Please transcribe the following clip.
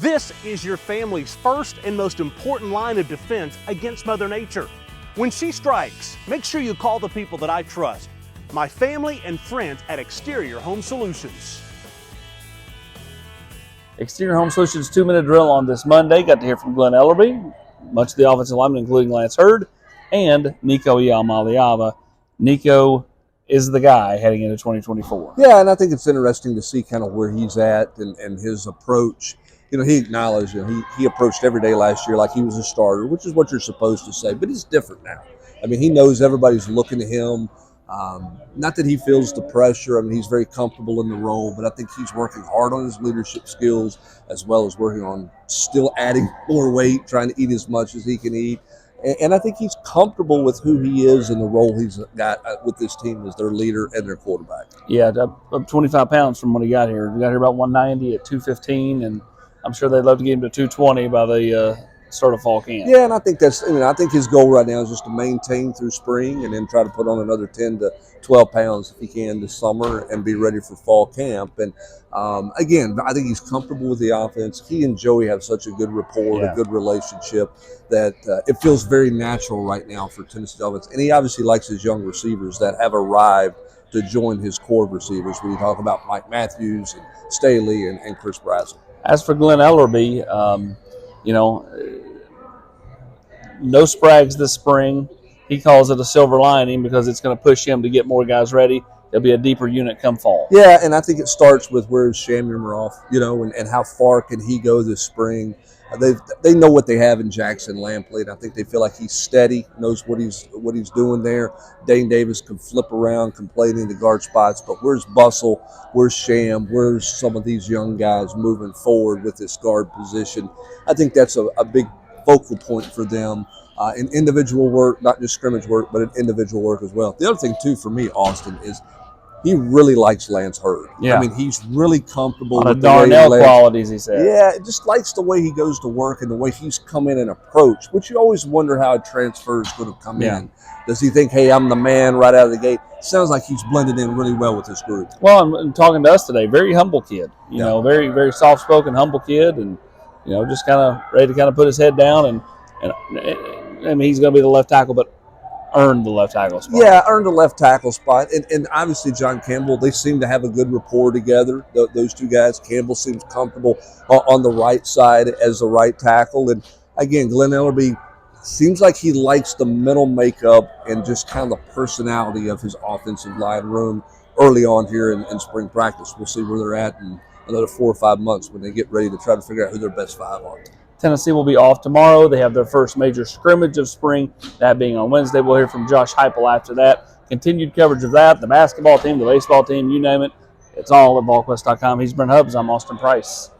This is your family's first and most important line of defense against Mother Nature. When she strikes, make sure you call the people that I trust, my family and friends at Exterior Home Solutions. Exterior Home Solutions 2-minute drill on this Monday. Got to hear from Glenn Ellerby, much of the offensive linemen, including Lance Hurd, and Nico Iamaleava. Nico is the guy heading into 2024. Yeah, and I think it's interesting to see kind of where he's at and his approach. You know, he acknowledged, he approached every day last year like he was a starter, which is what you're supposed to say, but it's different now. I mean, he knows everybody's looking at him. Not that he feels the pressure. I mean, he's very comfortable in the role, but I think he's working hard on his leadership skills as well as working on still adding more weight, trying to eat as much as he can eat. And I think he's comfortable with who he is and the role he's got with this team as their leader and their quarterback. Yeah, up 25 pounds from when he got here. He got here about 190 at 215, and I'm sure they'd love to get him to 220 by the start of fall camp. Yeah, and I think I think his goal right now is just to maintain through spring and then try to put on another 10 to 12 pounds if he can this summer and be ready for fall camp. And again, I think he's comfortable with the offense. He and Joey have such a good rapport, a good relationship that it feels very natural right now for Tennessee offense. And he obviously likes his young receivers that have arrived to join his core receivers when you talk about Mike Matthews and Staley and Chris Brazel. As for Glenn Ellerby, no Sprags this spring. He calls it a silver lining because it's going to push him to get more guys ready. There'll be a deeper unit come fall. Yeah, and I think it starts with where's Shamir off, and how far can he go this spring. They know what they have in Jackson Lampley, and I think they feel like he's steady, knows what he's doing there. Dane Davis can flip around, can play in the guard spots, but where's Bustle? Where's Sham? Where's some of these young guys moving forward with this guard position? I think that's a big focal point for them in individual work, not just scrimmage work, but in individual work as well. The other thing, too, for me, Austin, is he really likes Lance Hurd. Yeah. I mean, he's really comfortable with the Darnell way qualities, he said. Yeah, just likes the way he goes to work and the way he's come in and approach, which you always wonder how a transfer is going to come in. Does he think, hey, I'm the man right out of the gate? Sounds like he's blended in really well with this group. Well, and talking to us today, very humble kid. You know, very, very soft-spoken, humble kid, and, just kind of ready to kind of put his head down. And I mean, he's going to be the left tackle, but earned the left tackle spot. Yeah, earned the left tackle spot. And obviously John Campbell, they seem to have a good rapport together, those two guys. Campbell seems comfortable on the right side as the right tackle. And again, Glenn Ellerby seems like he likes the mental makeup and just kind of the personality of his offensive line room early on here in spring practice. We'll see where they're at in another 4 or 5 months when they get ready to try to figure out who their best five are. Tennessee will be off tomorrow. They have their first major scrimmage of spring, that being on Wednesday. We'll hear from Josh Heupel after that. Continued coverage of that, the basketball team, the baseball team, you name it. It's all at Volquest.com. He's Brent Hubbs. I'm Austin Price.